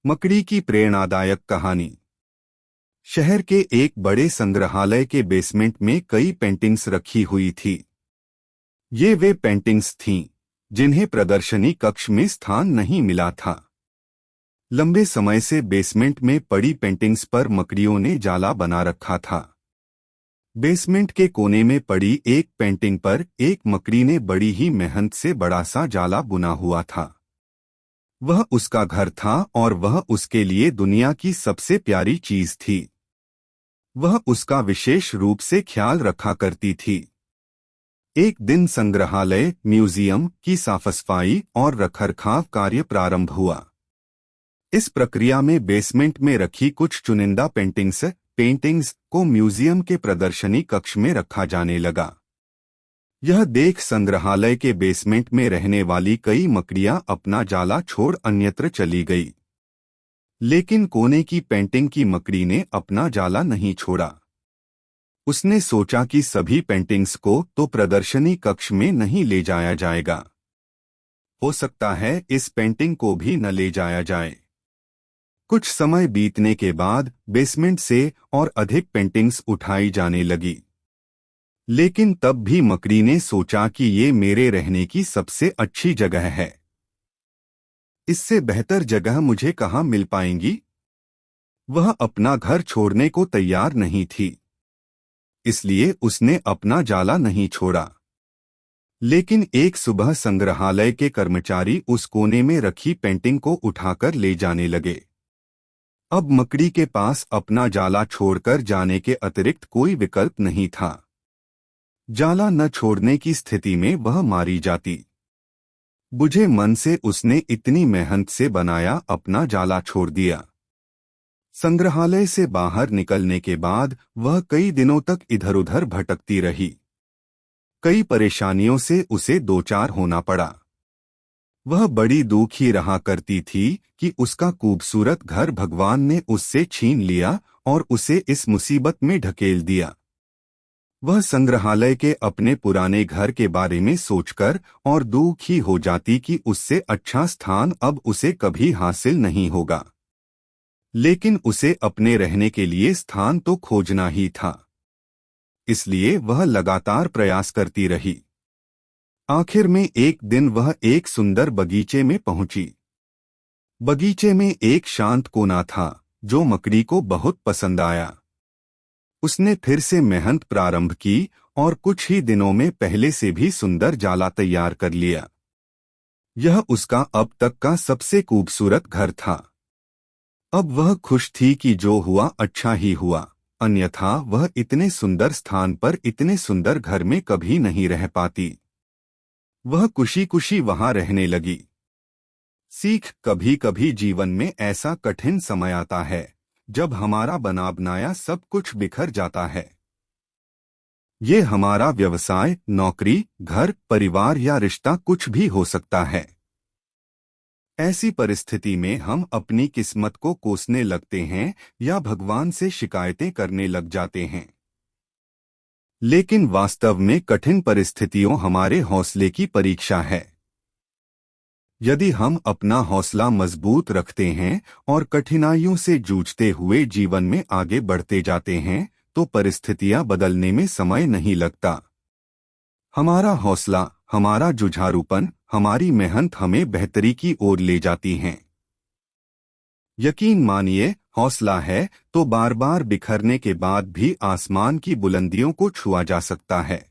मकड़ी की प्रेरणादायक कहानी। शहर के एक बड़े संग्रहालय के बेसमेंट में कई पेंटिंग्स रखी हुई थी। ये वे पेंटिंग्स थीं जिन्हें प्रदर्शनी कक्ष में स्थान नहीं मिला था। लंबे समय से बेसमेंट में पड़ी पेंटिंग्स पर मकड़ियों ने जाला बना रखा था। बेसमेंट के कोने में पड़ी एक पेंटिंग पर एक मकड़ी ने बड़ी ही मेहनत से बड़ा सा जाला बुना हुआ था। वह उसका घर था और वह उसके लिए दुनिया की सबसे प्यारी चीज थी। वह उसका विशेष रूप से ख्याल रखा करती थी। एक दिन संग्रहालय म्यूजियम की साफ-सफाई और रखरखाव कार्य प्रारंभ हुआ। इस प्रक्रिया में बेसमेंट में रखी कुछ चुनिंदा पेंटिंग्स को म्यूजियम के प्रदर्शनी कक्ष में रखा जाने लगा। यह देख संग्रहालय के बेसमेंट में रहने वाली कई मकड़ियां अपना जाला छोड़ अन्यत्र चली गई। लेकिन कोने की पेंटिंग की मकड़ी ने अपना जाला नहीं छोड़ा। उसने सोचा कि सभी पेंटिंग्स को तो प्रदर्शनी कक्ष में नहीं ले जाया जाएगा। हो सकता है इस पेंटिंग को भी न ले जाया जाए। कुछ समय बीतने के बाद बेसमेंट से और अधिक पेंटिंग्स उठाई जाने लगी। लेकिन तब भी मकड़ी ने सोचा कि ये मेरे रहने की सबसे अच्छी जगह है। इससे बेहतर जगह मुझे कहाँ मिल पाएंगी। वह अपना घर छोड़ने को तैयार नहीं थी, इसलिए उसने अपना जाला नहीं छोड़ा। लेकिन एक सुबह संग्रहालय के कर्मचारी उस कोने में रखी पेंटिंग को उठाकर ले जाने लगे। अब मकड़ी के पास अपना जाला छोड़कर जाने के अतिरिक्त कोई विकल्प नहीं था। जाला न छोड़ने की स्थिति में वह मारी जाती। बुझे मन से उसने इतनी मेहनत से बनाया अपना जाला छोड़ दिया। संग्रहालय से बाहर निकलने के बाद वह कई दिनों तक इधर-उधर भटकती रही। कई परेशानियों से उसे दो चार होना पड़ा। वह बड़ी दुखी रहा करती थी कि उसका खूबसूरत घर भगवान ने उससे छीन लिया और उसे इस मुसीबत में ढकेल दिया। वह संग्रहालय के अपने पुराने घर के बारे में सोचकर और दुखी हो जाती कि उससे अच्छा स्थान अब उसे कभी हासिल नहीं होगा। लेकिन उसे अपने रहने के लिए स्थान तो खोजना ही था, इसलिए वह लगातार प्रयास करती रही। आखिर में एक दिन वह एक सुंदर बगीचे में पहुंची। बगीचे में एक शांत कोना था जो मकड़ी को बहुत पसंद आया। उसने फिर से मेहनत प्रारंभ की और कुछ ही दिनों में पहले से भी सुंदर जाला तैयार कर लिया। यह उसका अब तक का सबसे खूबसूरत घर था। अब वह खुश थी कि जो हुआ अच्छा ही हुआ, अन्यथा वह इतने सुंदर स्थान पर इतने सुंदर घर में कभी नहीं रह पाती। वह खुशी खुशी वहां रहने लगी। सीख, कभी कभी जीवन में ऐसा कठिन समय आता है जब हमारा बना बनाया सब कुछ बिखर जाता है। ये हमारा व्यवसाय, नौकरी, घर, परिवार या रिश्ता कुछ भी हो सकता है। ऐसी परिस्थिति में हम अपनी किस्मत को कोसने लगते हैं या भगवान से शिकायतें करने लग जाते हैं। लेकिन वास्तव में कठिन परिस्थितियों हमारे हौसले की परीक्षा है। यदि हम अपना हौसला मजबूत रखते हैं और कठिनाइयों से जूझते हुए जीवन में आगे बढ़ते जाते हैं तो परिस्थितियां बदलने में समय नहीं लगता। हमारा हौसला, हमारा जुझारूपन, हमारी मेहनत हमें बेहतरी की ओर ले जाती हैं। यकीन मानिए, हौसला है तो बार बार बिखरने के बाद भी आसमान की बुलंदियों को छुआ जा सकता है।